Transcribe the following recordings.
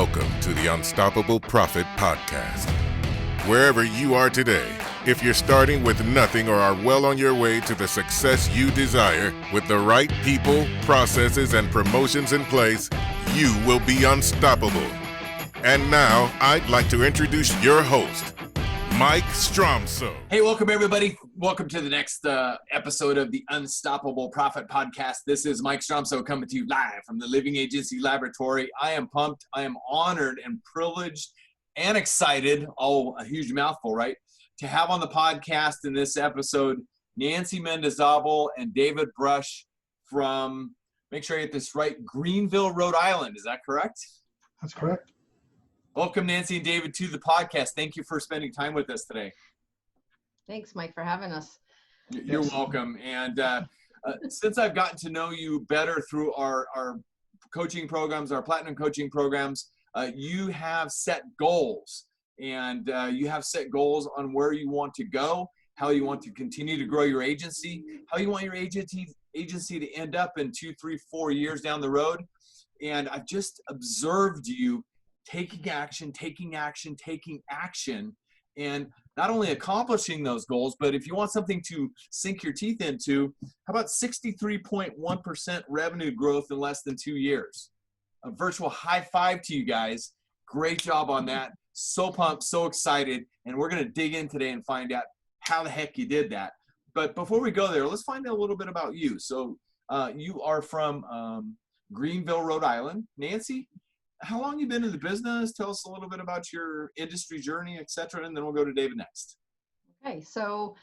Welcome to the Unstoppable Profit Podcast. Wherever you are today, if you're starting with nothing or are well on your way to the success you desire, with the right people, processes, and promotions in place, you will be unstoppable. And now, I'd like to introduce your host, Mike Stromsoe. Hey, welcome everybody. Welcome to the next episode of the Unstoppable Profit Podcast. This is Mike Stromsoe coming to you live from the Living Agency Laboratory. I am pumped. I am honored and privileged and excited. Oh, a huge mouthful, right? To have on the podcast in this episode, Mendizabal and David Brush from, make sure I get this right, Greenville, Rhode Island. Is that correct? That's correct. Welcome, Nancy and David, to the podcast. Thank you for spending time with us today. Thanks, Mike, for having us. You're welcome. And since I've gotten to know you better through our coaching programs, our platinum coaching programs, you have set goals. And you have set goals on where you want to go, how you want to continue to grow your agency, how you want your agency to end up in 2, 3, 4 years down the road. And I've just observed you taking action, and not only accomplishing those goals, but if you want something to sink your teeth into, how about 63.1% revenue growth in less than 2 years? A virtual high five to you guys. Great job on that. So pumped, so excited, and we're going to dig in today and find out how the heck you did that. But before we go there, let's find out a little bit about you. So you are from Greenville, Rhode Island. Nancy, how long you been in the business? Tell us a little bit about your industry journey, et cetera, and then we'll go to David next. Okay, so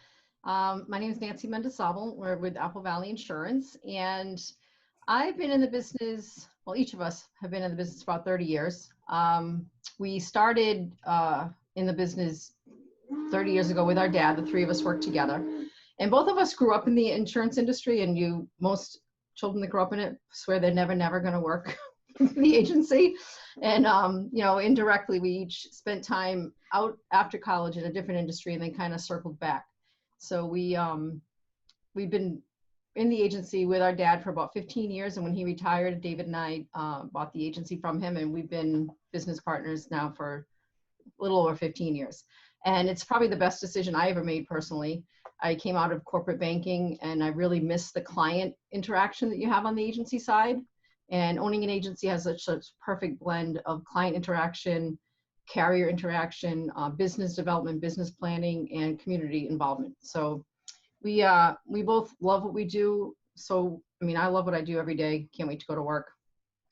my name is Nancy Mendizabal. We're with Apple Valley Insurance, and I've been in the business, well, each of us have been in the business for about 30 years. We started in the business 30 years ago with our dad. The three of us worked together, and both of us grew up in the insurance industry, and most children that grow up in it swear they're never going to work the agency. And indirectly we each spent time out after college in a different industry and then kind of circled back. So we've been in the agency with our dad for about 15 years, and when he retired, David and I bought the agency from him, and we've been business partners now for a little over 15 years. And it's probably the best decision I ever made personally. I came out of corporate banking, and I really miss the client interaction that you have on the agency side. And owning an agency has such a perfect blend of client interaction, carrier interaction, business development, business planning, and community involvement. So we both love what we do. So, I love what I do every day. Can't wait to go to work.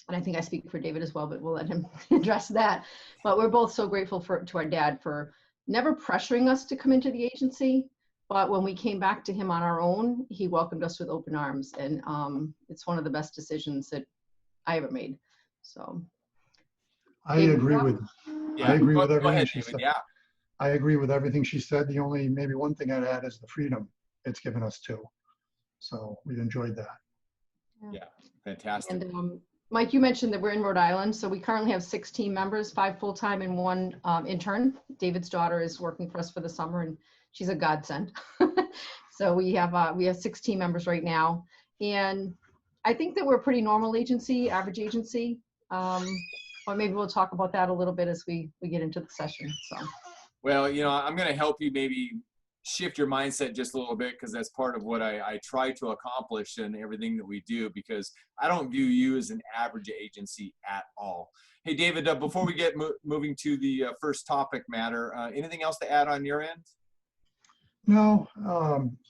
And I think I speak for David as well, but we'll let him address that. But we're both so grateful to our dad for never pressuring us to come into the agency. But when we came back to him on our own, he welcomed us with open arms. And it's one of the best decisions that I ever made. So I agree with everything she said. Yeah. I agree with everything she said. The only maybe one thing I'd add is the freedom it's given us too. So we've enjoyed that. Yeah, fantastic. And Mike, you mentioned that we're in Rhode Island. So we currently have 6 team members, 5 full-time and 1 intern. David's daughter is working for us for the summer, and she's a godsend. So we have 6 team members right now. And I think that we're a pretty normal agency, average agency. Or maybe we'll talk about that a little bit as we get into the session. So, well, I'm going to help you maybe shift your mindset just a little bit, because that's part of what I try to accomplish in everything that we do, because I don't view you as an average agency at all. Hey, David, before we get moving to the first topic matter, anything else to add on your end? No,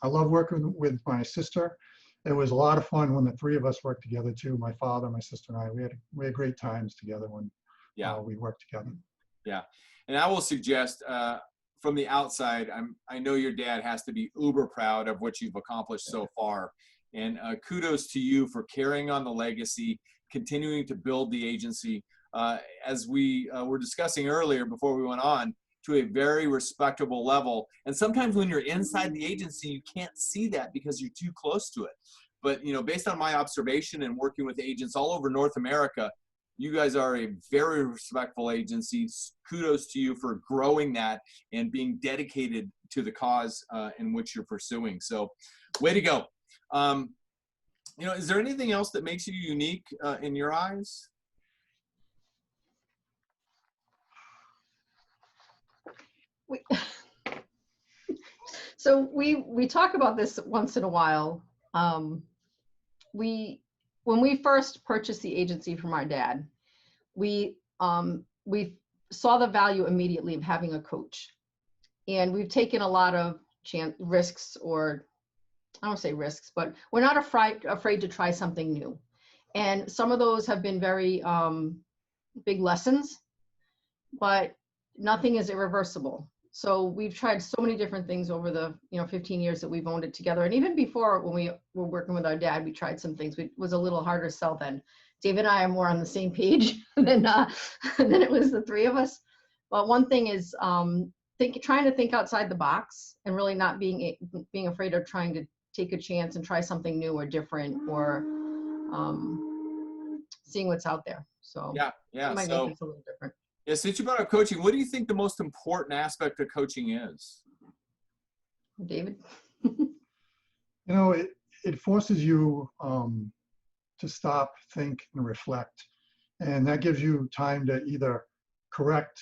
I love working with my sister. It was a lot of fun when the 3 of us worked together too. My father, my sister, and I. We had great times together when we worked together. Yeah, and I will suggest from the outside, I know your dad has to be uber proud of what you've accomplished so far, and kudos to you for carrying on the legacy, continuing to build the agency. As we were discussing earlier before we went on, to a very respectable level. And sometimes when you're inside the agency, you can't see that because you're too close to it. But, based on my observation and working with agents all over North America, you guys are a very respectful agency. Kudos to you for growing that and being dedicated to the cause in which you're pursuing. So way to go. Is there anything else that makes you unique in your eyes? So we talk about this once in a while. When we first purchased the agency from our dad, we saw the value immediately of having a coach, and we've taken a lot of risks, or I don't say risks, but we're not afraid to try something new. And some of those have been very big lessons, but nothing is irreversible. So we've tried so many different things over the 15 years that we've owned it together. And even before, when we were working with our dad, we tried some things. It was a little harder to sell then. David and I are more on the same page than it was the three of us. But one thing is trying to think outside the box, and really not being afraid of trying to take a chance and try something new or different, or seeing what's out there. So yeah. it might make it a little different. Yeah, since you brought up coaching, what do you think the most important aspect of coaching is? David? It forces you to stop, think, and reflect. And that gives you time to either correct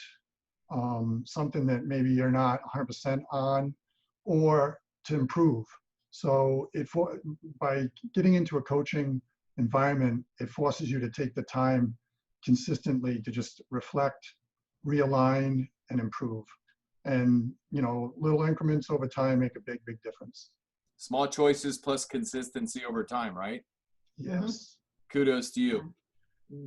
something that maybe you're not 100% on, or to improve. So by getting into a coaching environment, it forces you to take the time consistently to just reflect, realign, and improve. And little increments over time make a big difference. Small choices plus consistency over time, right? Yes. Kudos to you.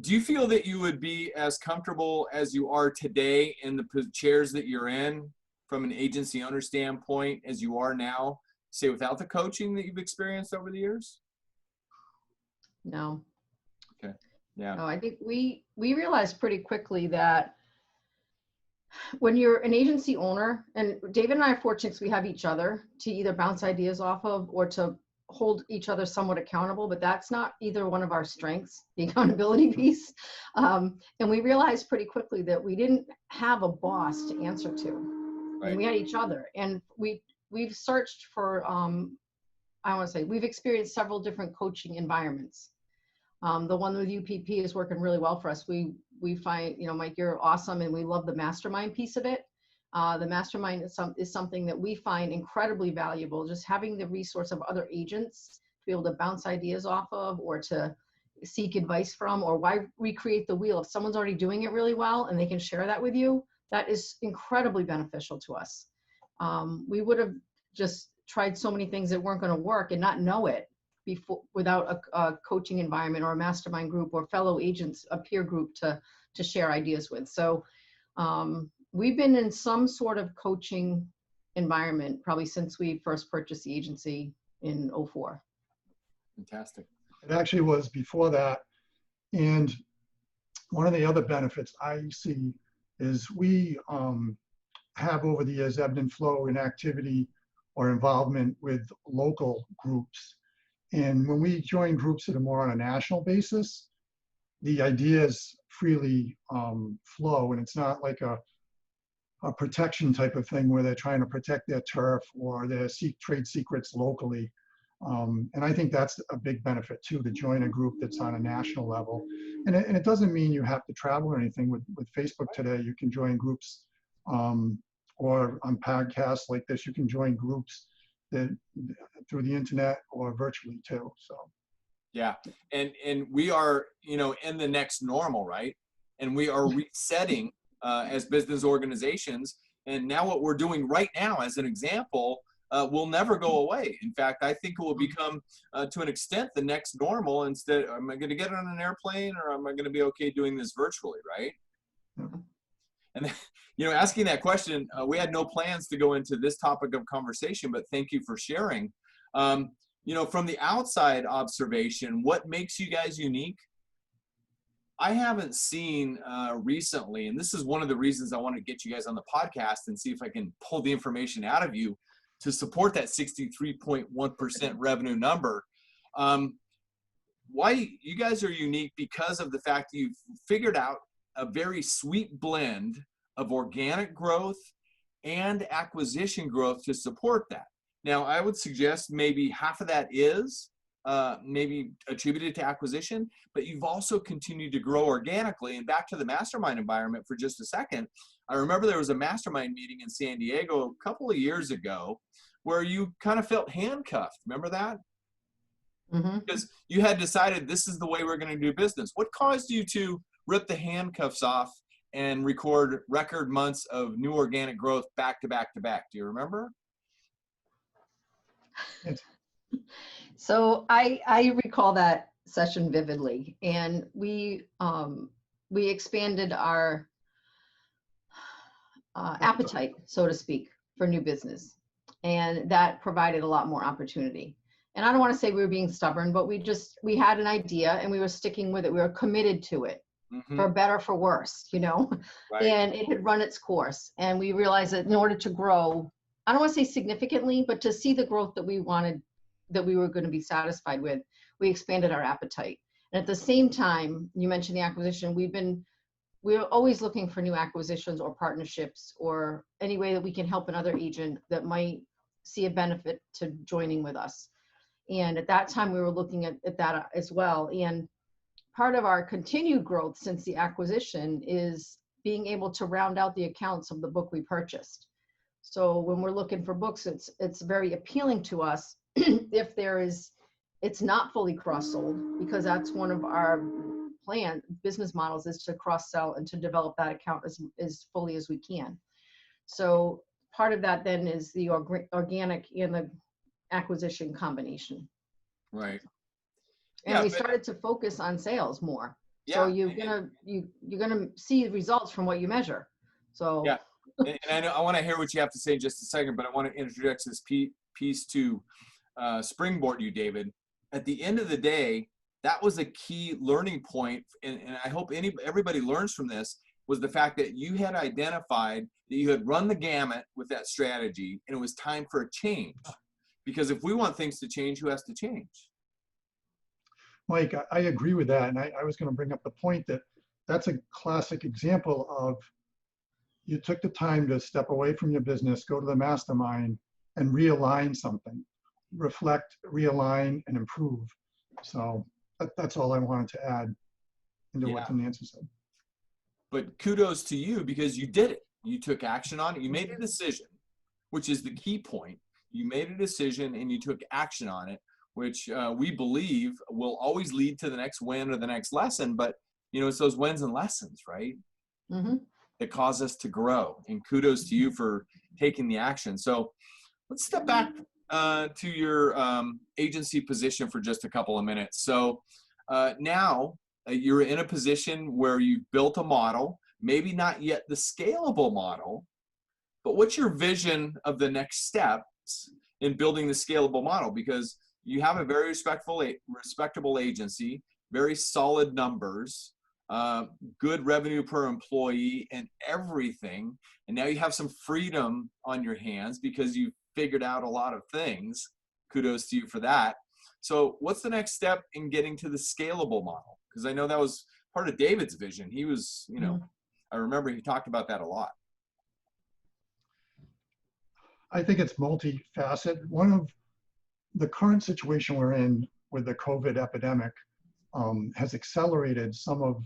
Do you feel that you would be as comfortable as you are today in the chairs that you're in from an agency owner standpoint as you are now, say, without the coaching that you've experienced over the years? No. Okay. Yeah. No, I think we realized pretty quickly that when you're an agency owner, and David and I are fortunate because we have each other to either bounce ideas off of or to hold each other somewhat accountable, but that's not either one of our strengths, the accountability piece. And we realized pretty quickly that we didn't have a boss to answer to. Right. And we had each other. And we've searched for, we've experienced several different coaching environments. The one with UPP is working really well for us. We find, Mike, you're awesome, and we love the mastermind piece of it. The mastermind is something that we find incredibly valuable, just having the resource of other agents to be able to bounce ideas off of, or to seek advice from, or why recreate the wheel. If someone's already doing it really well and they can share that with you, that is incredibly beneficial to us. We would have just tried so many things that weren't going to work and not know it before, without a coaching environment or a mastermind group or fellow agents, a peer group to share ideas with. So we've been in some sort of coaching environment probably since we first purchased the agency in 2004. Fantastic. It actually was before that. And one of the other benefits I see is we have over the years ebbed and flow in activity or involvement with local groups. And when we join groups that are more on a national basis, the ideas freely flow, and it's not like a protection type of thing where they're trying to protect their turf or their trade secrets locally. And I think that's a big benefit too, to join a group that's on a national level. And it doesn't mean you have to travel or anything. With Facebook today, you can join groups, or on podcasts like this, you can join groups that through the internet or virtually too. So yeah, and we are in the next normal, right? And we are resetting as business organizations. And now what we're doing right now, as an example, will never go away. In fact, I think it will become to an extent the next normal. Instead, am I going to get on an airplane, or am I going to be okay doing this virtually, right? Mm-hmm. And asking that question, we had no plans to go into this topic of conversation, but thank you for sharing. From the outside observation, what makes you guys unique? I haven't seen recently, and this is one of the reasons I want to get you guys on the podcast and see if I can pull the information out of you to support that 63.1% revenue number. Why you guys are unique because of the fact that you've figured out a very sweet blend of organic growth and acquisition growth to support that. Now, I would suggest maybe half of that is maybe attributed to acquisition, but you've also continued to grow organically. And back to the mastermind environment for just a second, I remember there was a mastermind meeting in San Diego a couple of years ago where you kind of felt handcuffed. Remember that? Mm-hmm. Because you had decided this is the way we're going to do business. What caused you to rip the handcuffs off and record months of new organic growth back to back to back? Do you remember? So I recall that session vividly, and we expanded our appetite, so to speak, for new business, and that provided a lot more opportunity. And I don't want to say we were being stubborn, but we had an idea and we were sticking with it. We were committed to it, for better, for worse, you know, Right. And it had run its course. And we realized that in order to grow, I don't want to say significantly, but to see the growth that we wanted, that we were going to be satisfied with, we expanded our appetite. And at the same time, you mentioned the acquisition, we're always looking for new acquisitions or partnerships or any way that we can help another agent that might see a benefit to joining with us. And at that time, we were looking at that as well. And part of our continued growth since the acquisition is being able to round out the accounts of the book we purchased. So when we're looking for books, it's very appealing to us if it's not fully cross-sold, because that's one of our business models is to cross-sell and to develop that account as fully as we can. So part of that then is the organic and the acquisition combination. Right. And we started to focus on sales more. Yeah. So you're gonna see results from what you measure. So yeah. And I know I want to hear what you have to say in just a second, but I want to introduce this piece to springboard you, David. At the end of the day, that was a key learning point, and I hope everybody learns from this, was the fact that you had identified that you had run the gamut with that strategy, and it was time for a change. Because if we want things to change, who has to change? Mike, I agree with that. And I was going to bring up the point that that's a classic example of you took the time to step away from your business, go to the mastermind, and realign something, reflect, realign, and improve. So that's all I wanted to add into what Nancy said. But kudos to you, because you did it. You took action on it. You made a decision, which is the key point. You made a decision and you took action on it, which we believe will always lead to the next win or the next lesson. But, you know, it's those wins and lessons, right? Mm-hmm. That cause us to grow. And kudos to you for taking the action. So let's step back to your agency position for just a couple of minutes. So now you're in a position where you've built a model, maybe not yet the scalable model, but what's your vision of the next steps in building the scalable model? Because you have a very respectable agency, very solid numbers, good revenue per employee and everything. And now you have some freedom on your hands because you figured out a lot of things. Kudos to you for that. So what's the next step in getting to the scalable model? Because I know that was part of David's vision. He was, you know, I remember he talked about that a lot. I think it's multifaceted. One of the current situation we're in with the COVID epidemic has accelerated some of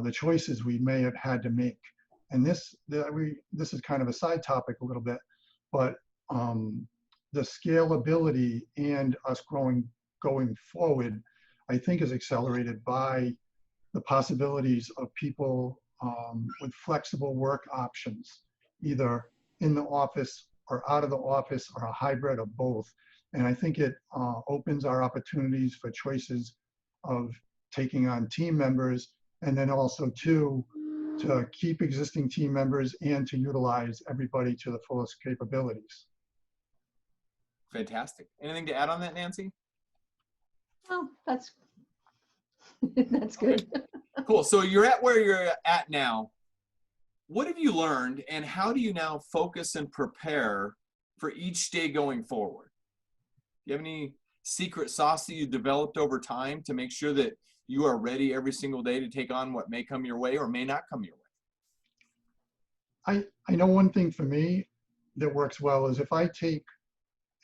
the choices we may have had to make. And this is kind of a side topic a little bit, but the scalability and us going forward, I think, is accelerated by the possibilities of people with flexible work options, either in the office or out of the office or a hybrid of both. And I think it opens our opportunities for choices of taking on team members, and then also to keep existing team members and to utilize everybody to the fullest capabilities. Fantastic. Anything to add on that, Nancy? Oh, that's good. Okay. Cool. So you're at where you're at now. What have you learned, and how do you now focus and prepare for each day going forward? Do you have any secret sauce that you developed over time to make sure that you are ready every single day to take on what may come your way or may not come your way? I know one thing for me that works well is if I take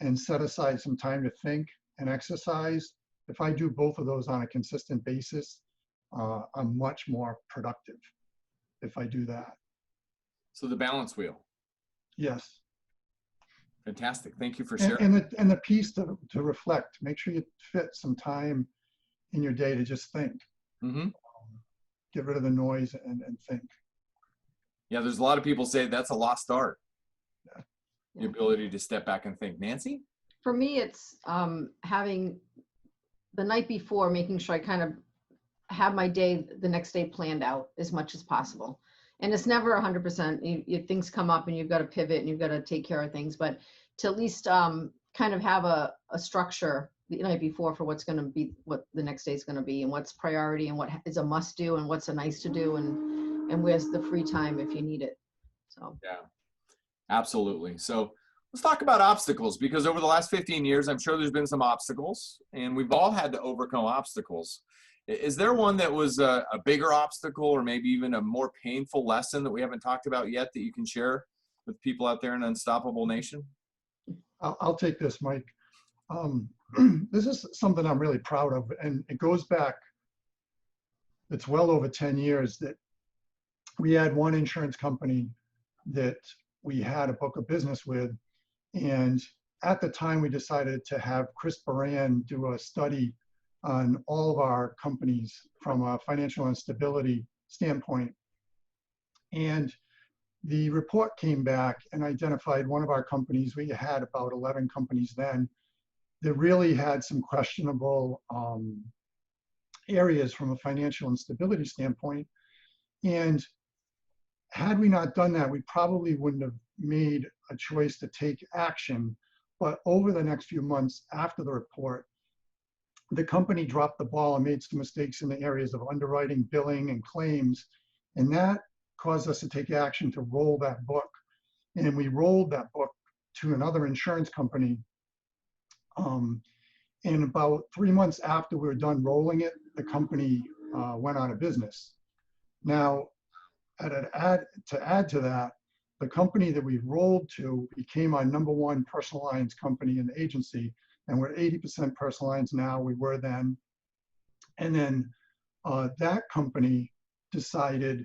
and set aside some time to think and exercise, if I do both of those on a consistent basis, I'm much more productive if I do that. So the balance wheel. Yes. Fantastic. Thank you for sharing. And the piece to reflect, make sure you fit some time in your day to just think. Mm-hmm. Get rid of the noise and think. Yeah, there's a lot of people say that's a lost art. Yeah. The ability to step back and think. Nancy? For me, it's having the night before, making sure I kind of have my day, the next day planned out as much as possible. And it's never 100%. Things come up and you've got to pivot and you've got to take care of things, but to at least kind of have a structure the night before for what's going to be, what the next day is going to be, and what's priority and what is a must do and what's a nice to do, and where's the free time if you need it. So yeah, absolutely. So let's talk about obstacles, because over the last 15 years, I'm sure there's been some obstacles, and we've all had to overcome obstacles. Is there one that was a bigger obstacle, or maybe even a more painful lesson that we haven't talked about yet that you can share with people out there in Unstoppable Nation? I'll take this, Mike. This is something I'm really proud of, and it goes back, it's well over 10 years that we had one insurance company that we had a book of business with, and at the time we decided to have Chris Baran do a study on all of our companies from a financial instability standpoint. And the report came back and identified one of our companies. We had about 11 companies then that really had some questionable areas from a financial instability standpoint. And had we not done that, we probably wouldn't have made a choice to take action. But over the next few months after the report, the company dropped the ball and made some mistakes in the areas of underwriting, billing, and claims. And that caused us to take action to roll that book. And we rolled that book to another insurance company. And about 3 months after we were done rolling it, the company went out of business. Now, to add to that, the company that we rolled to became our #1 personal lines company in the agency. And we're 80% personal lines now, we were then. And then that company decided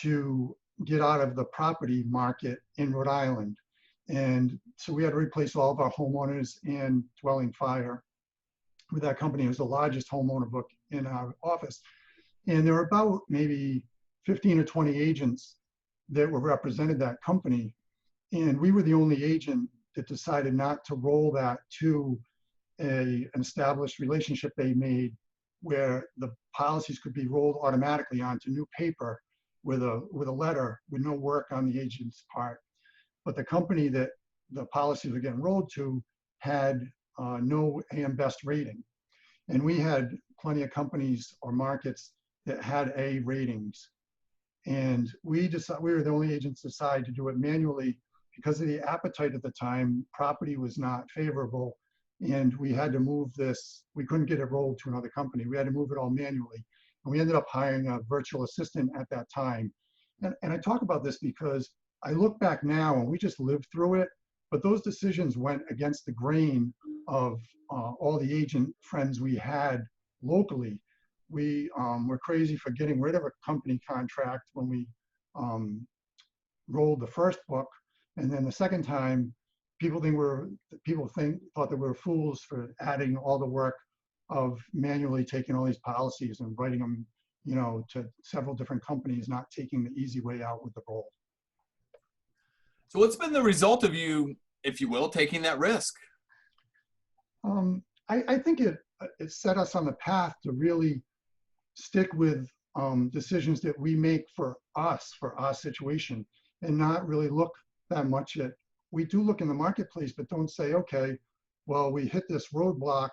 to get out of the property market in Rhode Island. And so we had to replace all of our homeowners and dwelling fire with that company. It was the largest homeowner book in our office. And there were about maybe 15 or 20 agents that were represented that company. And we were the only agent that decided not to roll that to an established relationship they made, where the policies could be rolled automatically onto new paper with a letter with no work on the agent's part. But the company that the policies were getting rolled to had no AM Best rating. And we had plenty of companies or markets that had A ratings. And we were the only agents that decided to do it manually because of the appetite at the time. Property was not favorable, and we had to move this. We couldn't get it rolled to another company. We had to move it all manually. And we ended up hiring a virtual assistant at that time. And I talk about this because I look back now and we just lived through it, but those decisions went against the grain of all the agent friends we had locally. We were crazy for getting rid of a company contract when we rolled the first book. And then the second time, thought that we were fools for adding all the work of manually taking all these policies and writing them, to several different companies, not taking the easy way out with the roll. So what's been the result of you, if you will, taking that risk? I think it set us on the path to really stick with decisions that we make for us, for our situation, and not really look that much at, we do look in the marketplace, but don't say, okay, well, we hit this roadblock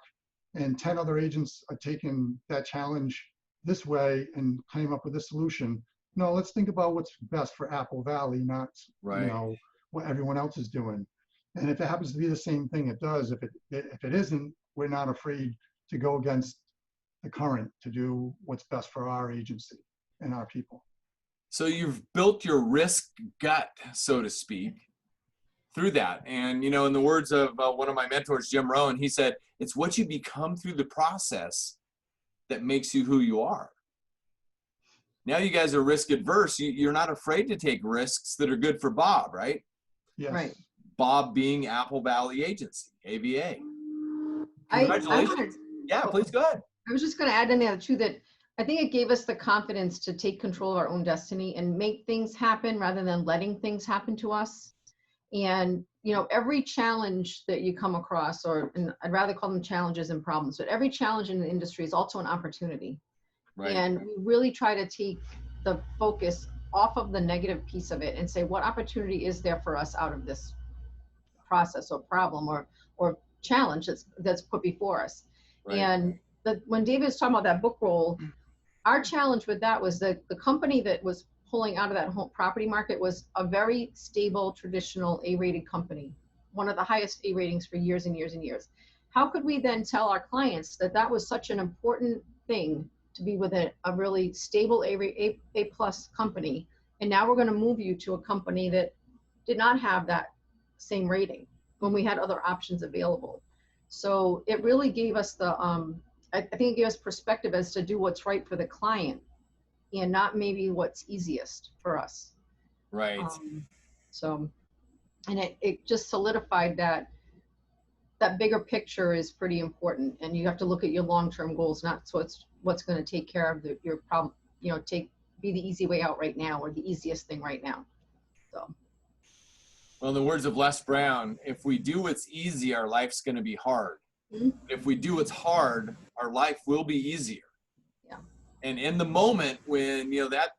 and 10 other agents are taking that challenge this way and came up with a solution. No, let's think about what's best for Apple Valley, not what everyone else is doing. And if it happens to be the same thing, it does. If it isn't, we're not afraid to go against the current to do what's best for our agency and our people. So you've built your risk gut, so to speak, through that. And, in the words of one of my mentors, Jim Rohn, he said, it's what you become through the process that makes you who you are. Now you guys are risk adverse. You're not afraid to take risks that are good for Bob, right? Yes. Right. Bob Bing Apple Valley Agency, AVA. Congratulations. Yeah, please go ahead. I was just going to add in there too that I think it gave us the confidence to take control of our own destiny and make things happen rather than letting things happen to us. And, you know, every challenge that you come across, and I'd rather call them challenges than problems, but every challenge in the industry is also an opportunity. Right. And we really try to take the focus off of the negative piece of it and say, what opportunity is there for us out of this process or problem or challenge that's put before us? Right. And when David was talking about that book roll, our challenge with that was that the company that was pulling out of that home property market was a very stable, traditional A-rated company, one of the highest A ratings for years and years and years. How could we then tell our clients that that was such an important thing to be with a really stable A-plus company, and now we're going to move you to a company that did not have that same rating when we had other options available? So it really gave us I think it gave us perspective as to do what's right for the client and not maybe what's easiest for us. Right. And it just solidified that bigger picture is pretty important, and you have to look at your long-term goals, not what's going to take care of your problem, you know, be the easy way out right now or the easiest thing right now. So. Well, in the words of Les Brown, if we do what's easy, our life's going to be hard. Mm-hmm. If we do what's hard, our life will be easier. Yeah. And in the moment when, you know, that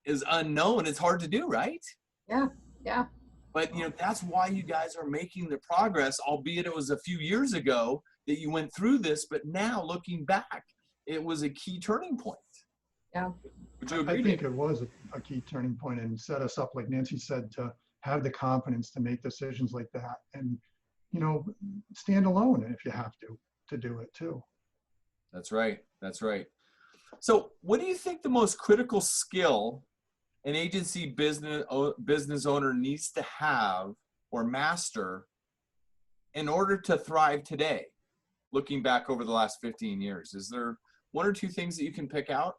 is unknown, it's hard to do, right? Yeah. Yeah. But, you know, that's why you guys are making the progress, albeit it was a few years ago that you went through this, but now looking back, it was a key turning point. Yeah. Would you agree? I think it was a key turning point and set us up, like Nancy said, to have the confidence to make decisions like that. And, you know, stand alone if you have to do it too. That's right. That's right. So what do you think the most critical skill an agency business owner needs to have or master in order to thrive today, looking back over the last 15 years? Is there one or two things that you can pick out?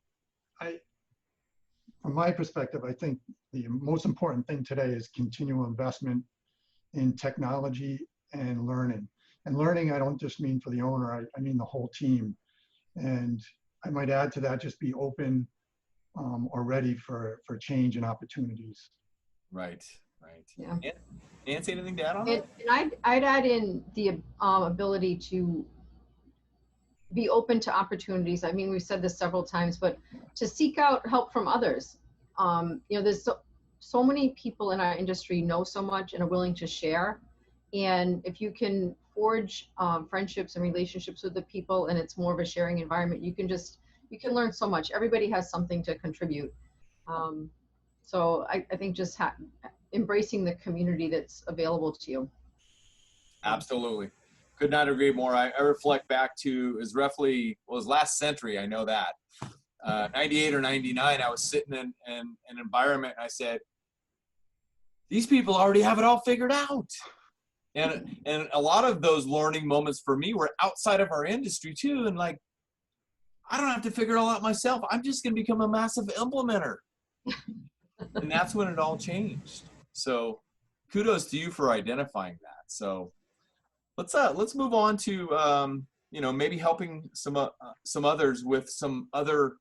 From my perspective, I think the most important thing today is continual investment in technology and learning. And learning, I don't just mean for the owner, I mean the whole team. And I might add to that, just be open or ready for change and opportunities. Right, right. Yeah. Nancy, anything to add on that? And I'd add in the ability to be open to opportunities. I mean, we've said this several times, but to seek out help from others. You know, there's so many people in our industry know so much and are willing to share. And if you can forge friendships and relationships with the people, and it's more of a sharing environment, you can learn so much. Everybody has something to contribute. So I think just embracing the community that's available to you. Absolutely. Could not agree more. I reflect back to, it was last century, I know that. 98 or 99, I was sitting in an environment and I said, these people already have it all figured out. And a lot of those learning moments for me were outside of our industry too. And like, I don't have to figure it all out myself. I'm just going to become a massive implementer. And that's when it all changed. So kudos to you for identifying that. So let's move on to, you know, maybe helping some others with some other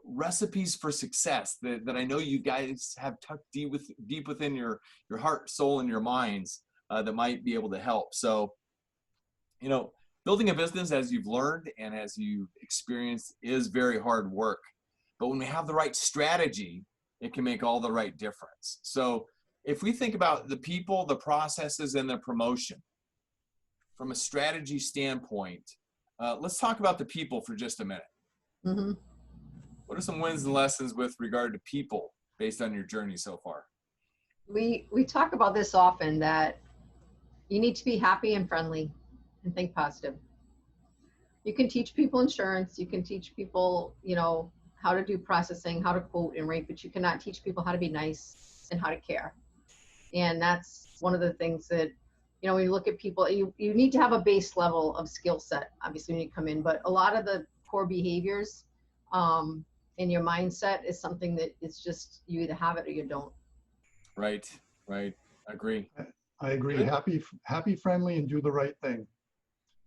recipes for success that I know you guys have tucked deep within your heart, soul, and your minds that might be able to help. So, you know, building a business, as you've learned and as you've experienced, is very hard work. But when we have the right strategy, it can make all the right difference. So if we think about the people, the processes, and the promotion, from a strategy standpoint, let's talk about the people for just a minute. Mm-hmm. What are some wins and lessons with regard to people based on your journey so far? We talk about this often, that you need to be happy and friendly and think positive. You can teach people insurance. You can teach people, you know, how to do processing, how to quote and rate, but you cannot teach people how to be nice and how to care. And that's one of the things that, you know, when you look at people, you need to have a base level of skill set, obviously, when you come in, but a lot of the core behaviors in your mindset is something that is just, you either have it or you don't. Right. Agree. I agree. Good? Happy, friendly, and do the right thing.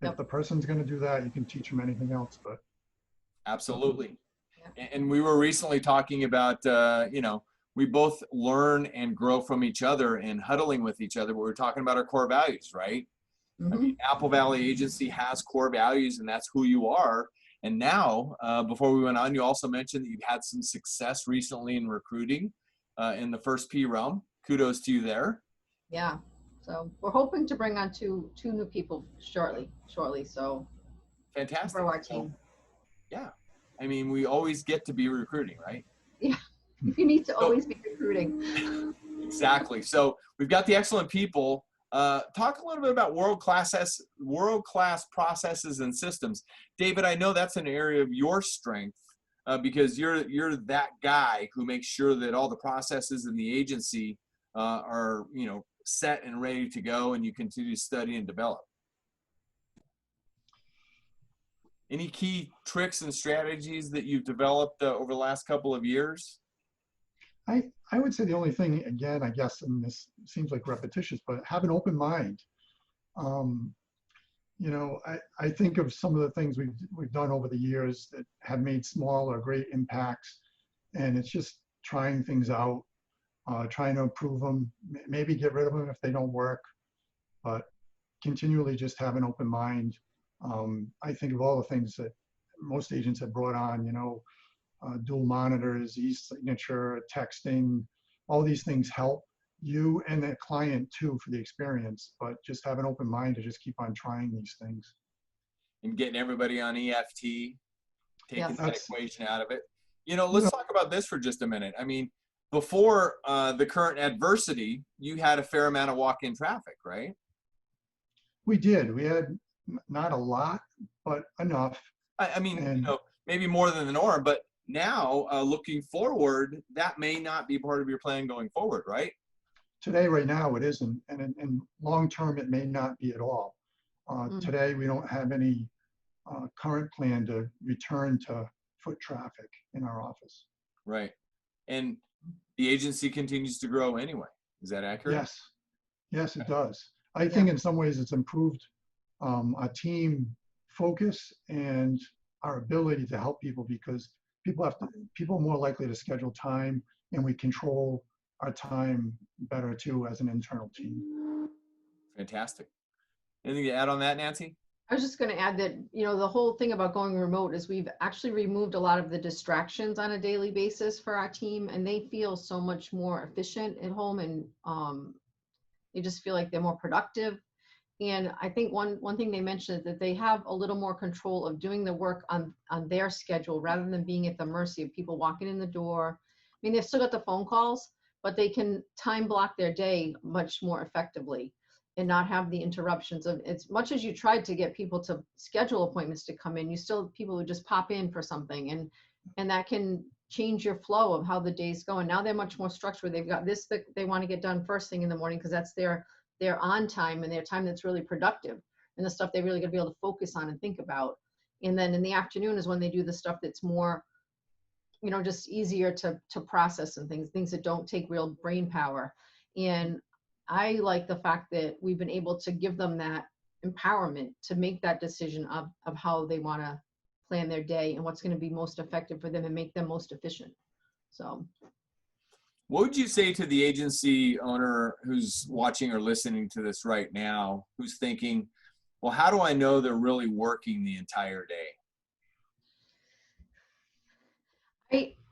If Yep. the person's going to do that, you can teach them anything else. But Absolutely. Yeah. And we were recently talking about, we both learn and grow from each other and huddling with each other. We were talking about our core values, right? I mean, Apple Valley Agency has core values, and that's who you are. And now, before we went on, you also mentioned that you've had some success recently in recruiting in the first P realm. Kudos to you there. Yeah. So we're hoping to bring on two new people shortly. So Fantastic. for our team. Yeah. I mean, we always get to be recruiting, right? Yeah. You need to always be recruiting. Exactly. So we've got the excellent people. Talk a little bit about world-class processes and systems. David, I know that's an area of your strength because you're that guy who makes sure that all the processes in the agency are set and ready to go, and you continue to study and develop. Any key tricks and strategies that you've developed over the last couple of years? I would say the only thing, again, I guess, and this seems like repetitious, but have an open mind. I think of some of the things we've done over the years that have made small or great impacts, and it's just trying things out, trying to improve them, maybe get rid of them if they don't work, but continually just have an open mind. I think of all the things that most agents have brought on, dual monitors, e-signature, texting, all these things help you and the client too for the experience, but just have an open mind to just keep on trying these things. And getting everybody on EFT, taking that equation out of it. Let's talk about this for just a minute. I mean, before the current adversity, you had a fair amount of walk-in traffic, right? We did. We had not a lot, but enough. I mean, maybe more than the norm, but now looking forward, that may not be part of your plan going forward, right? Today, right now, it isn't, and in long term, it may not be at all. Today, we don't have any current plan to return to foot traffic in our office. Right, and the agency continues to grow anyway. Is that accurate? Yes, it does. I think in some ways it's improved our team focus and our ability to help people because people are more likely to schedule time, and we control our time better too as an internal team. Fantastic. Anything to add on that, Nancy? I was just going to add that, the whole thing about going remote is we've actually removed a lot of the distractions on a daily basis for our team, and they feel so much more efficient at home, and they just feel like they're more productive. And I think one thing they mentioned is that they have a little more control of doing the work on their schedule rather than being at the mercy of people walking in the door. I mean, they've still got the phone calls, but they can time block their day much more effectively and not have the interruptions of, as much as you tried to get people to schedule appointments to come in, you still have people who just pop in for something, and that can change your flow of how the day's going. Now they're much more structured. They've got this that they want to get done first thing in the morning because that's their on time and their time that's really productive and the stuff they really got to be able to focus on and think about. And then in the afternoon is when they do the stuff that's more, just easier to process and things that don't take real brain power. And I like the fact that we've been able to give them that empowerment to make that decision of how they want to plan their day and what's going to be most effective for them and make them most efficient. So what would you say to the agency owner who's watching or listening to this right now, who's thinking, well, how do I know they're really working the entire day?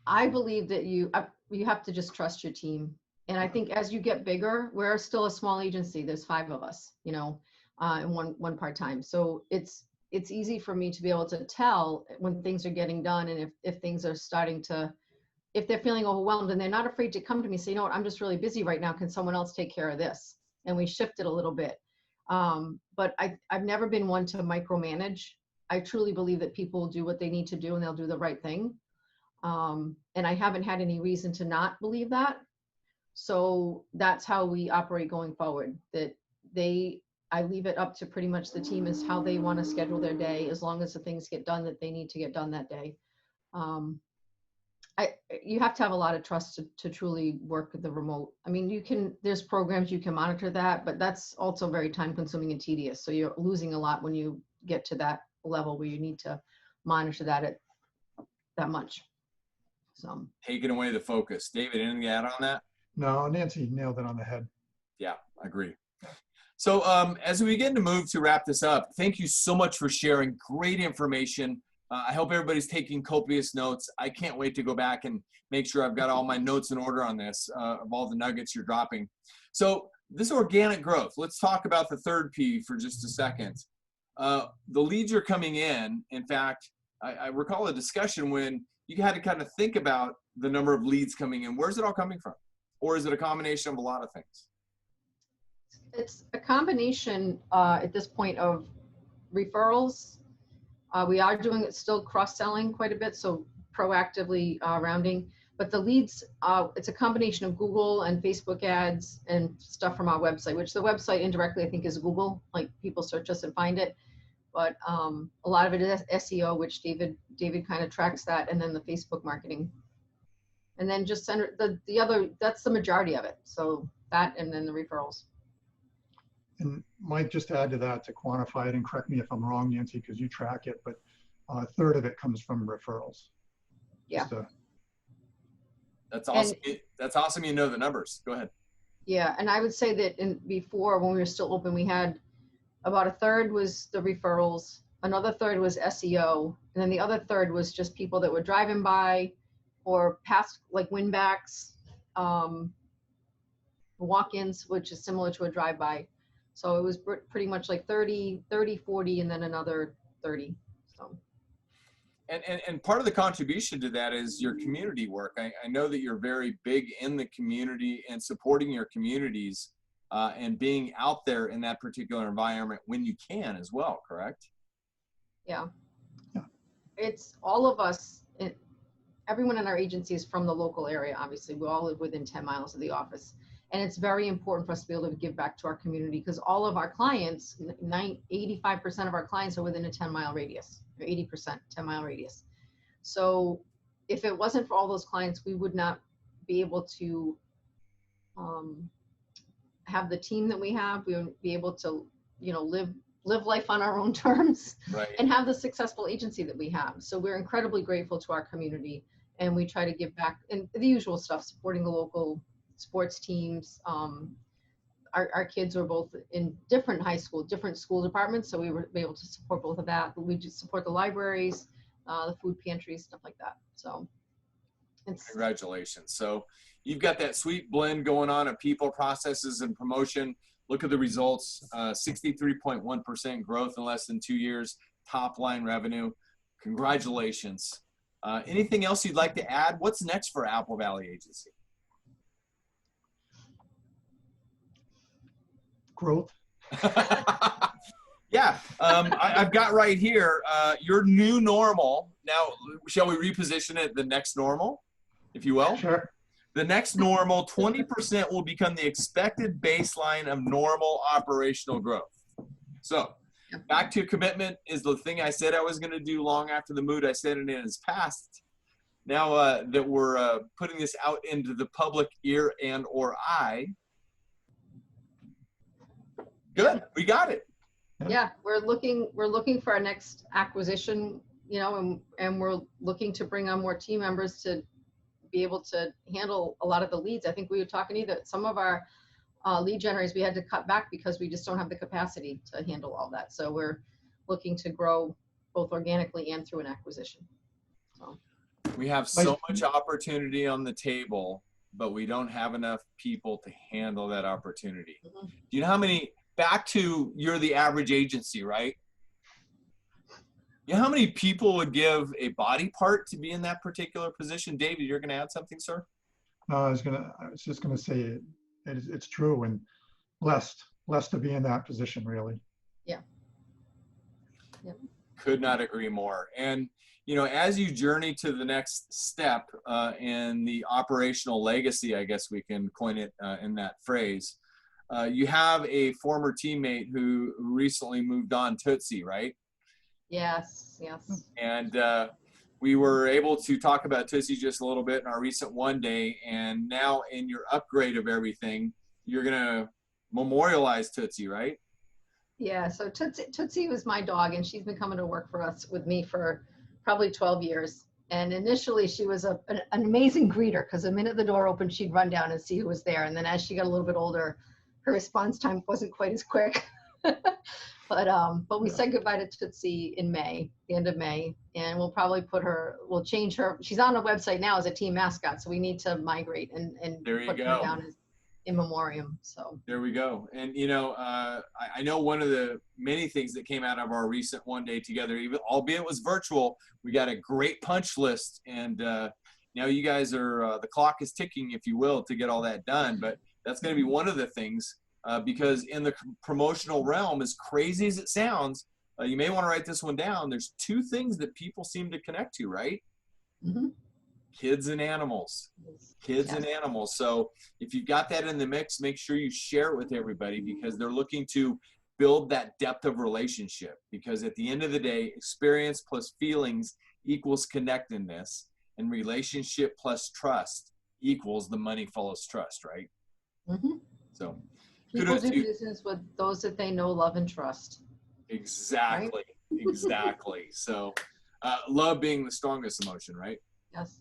I believe that you have to just trust your team. And I think as you get bigger, we're still a small agency. There's 5 of us, and one part-time. So it's easy for me to be able to tell when things are getting done and if things are starting to, if they're feeling overwhelmed, and they're not afraid to come to me and say, I'm just really busy right now. Can someone else take care of this? And we shift it a little bit. But I've never been one to micromanage. I truly believe that people do what they need to do and they'll do the right thing. And I haven't had any reason to not believe that. So that's how we operate going forward, that I leave it up to pretty much the team as how they want to schedule their day, as long as the things get done that they need to get done that day. You have to have a lot of trust to truly work with the remote. I mean, there's programs you can monitor that, but that's also very time consuming and tedious. So you're losing a lot when you get to that level where you need to monitor that much. So taking away the focus. David, anything to add on that? No, Nancy nailed it on the head. Yeah, I agree. So as we begin to move to wrap this up, thank you so much for sharing great information. I hope everybody's taking copious notes. I can't wait to go back and make sure I've got all my notes in order on this, of all the nuggets you're dropping. So this organic growth, let's talk about the third P for just a second. The leads are coming in. In fact, I recall a discussion when you had to kind of think about the number of leads coming in. Where's it all coming from? Or is it a combination of a lot of things? It's a combination at this point of referrals. We are doing it still cross-selling quite a bit, so proactively rounding. But the leads, it's a combination of Google and Facebook ads and stuff from our website, which the website indirectly I think is Google, like people search us and find it. But a lot of it is SEO, which David kind of tracks that, and then the Facebook marketing. And then just send the other, that's the majority of it. So that and then the referrals. And Mike, just to add to that, to quantify it, and correct me if I'm wrong, Nancy, because you track it, but a third of it comes from referrals. Yeah. That's awesome. That's awesome. You know the numbers. Go ahead. Yeah. And I would say that before, when we were still open, we had about a third was the referrals, another third was SEO, and then the other third was just people that were driving by or past, like win-backs, walk-ins, which is similar to a drive-by. So it was pretty much like 30, 40, and then another 30. So. And part of the contribution to that is your community work. I know that you're very big in the community and supporting your communities and being out there in that particular environment when you can as well, correct? Yeah. It's all of us, everyone in our agency is from the local area, obviously. We all live within 10 miles of the office. And it's very important for us to be able to give back to our community because all of our clients, 85% of our clients are within a 10-mile radius, or 80%, 10-mile radius. So if it wasn't for all those clients, we would not be able to have the team that we have. We wouldn't be able to, live life on our own terms, right, and have the successful agency that we have. So we're incredibly grateful to our community, and we try to give back and the usual stuff, supporting the local sports teams. Our kids are both in different different school departments, so we were able to support both of that. But we just support the libraries, the food pantries, stuff like that. So congratulations. So you've got that sweet blend going on of people, processes, and promotion. Look at the results, 63.1% growth in less than 2 years, top line revenue. Congratulations. Anything else you'd like to add? What's next for Apple Valley Agency? Growth. Yeah, I've got right here your new normal. Now, shall we reposition it the next normal, if you will? Sure. The next normal, 20% will become the expected baseline of normal operational growth. So back to commitment is the thing I said I was going to do long after the mood I said it in is past. Now that we're putting this out into the public ear and or eye, good, we got it. Yeah, we're looking for our next acquisition, and we're looking to bring on more team members to be able to handle a lot of the leads. I think we were talking that some of our lead generators we had to cut back because we just don't have the capacity to handle all that. So we're looking to grow both organically and through an acquisition. So we have so much opportunity on the table, but we don't have enough people to handle that opportunity. Mm-hmm. Do you know how many? Back to you're the average agency, right? You know how many people would give a body part to be in that particular position? David, you're going to add something, sir? No, I was just going to say it's true, and blessed to be in that position, really. Yeah. Yep. Could not agree more. And as you journey to the next step in the operational legacy, I guess we can coin it in that phrase. You have a former teammate who recently moved on, Tootsie, right? Yes. And we were able to talk about Tootsie just a little bit in our recent one day, and now in your upgrade of everything, you're going to memorialize Tootsie, right? Yeah, so Tootsie was my dog, and she's been coming to work with me for probably 12 years. And initially she was an amazing greeter, because the minute the door opened, she'd run down and see who was there. And then as she got a little bit older, her response time wasn't quite as quick. But we said goodbye to Tootsie in May, the end of May, and we'll change her. She's on the website now as a team mascot, so we need to migrate and there you put go. her down as in memoriam. So there we go. And I know one of the many things that came out of our recent one day together, even albeit it was virtual, we got a great punch list, and now you guys are the clock is ticking, if you will, to get all that done. But that's going to be one of the things. Because in the promotional realm, as crazy as it sounds, you may want to write this one down. There's two things that people seem to connect to, right? Mm-hmm. Kids and animals. Kids and animals. So if you've got that in the mix, make sure you share it with everybody, because they're looking to build that depth of relationship. Because at the end of the day, experience plus feelings equals connectedness, and relationship plus trust equals the money follows trust, right? Mm-hmm. So people do business with those that they know, love, and trust. Exactly. Right? Exactly. So love being the strongest emotion, right? Yes.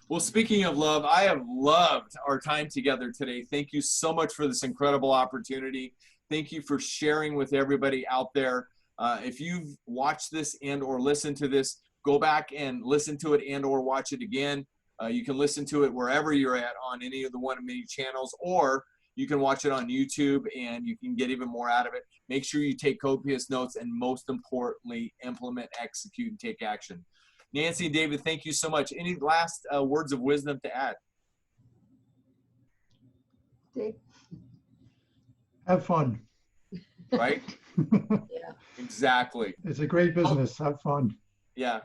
Well, speaking of love, I have loved our time together today. Thank you so much for this incredible opportunity. Thank you for sharing with everybody out there. If you've watched this and or listened to this, go back and listen to it and or watch it again. You can listen to it wherever you're at on any of the one of many channels, or you can watch it on YouTube and you can get even more out of it. Make sure you take copious notes, and most importantly, implement, execute, and take action. Nancy and David, thank you so much. Any last words of wisdom to add? Dave? Have fun. Right? Yeah. Exactly. It's a great business. Have fun. Yeah.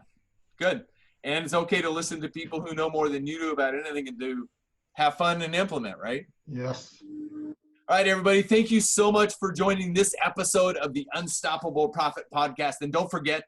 Good. And it's okay to listen to people who know more than you do about anything, and do have fun and implement, right? Yes. All right, everybody. Thank you so much for joining this episode of the Unstoppable Profit Podcast. And don't forget,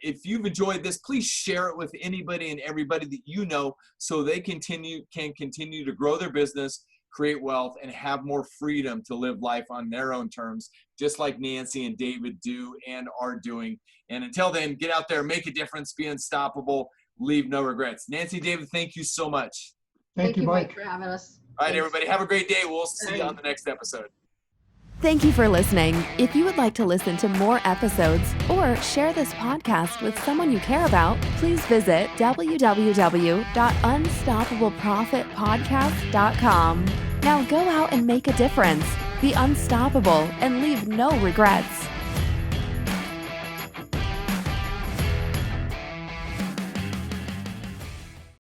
if you've enjoyed this, please share it with anybody and everybody that you know, so they can continue to grow their business, create wealth, and have more freedom to live life on their own terms, just like Nancy and David do and are doing. And until then, get out there, make a difference, be unstoppable, leave no regrets. Nancy, David, thank you so much. Thank you, Mike, for having us. All right, everybody, have a great day. We'll see you on the next episode. Thank you for listening. If you would like to listen to more episodes or share this podcast with someone you care about, please visit www.unstoppableprofitpodcast.com. Now go out and make a difference. Be unstoppable and leave no regrets.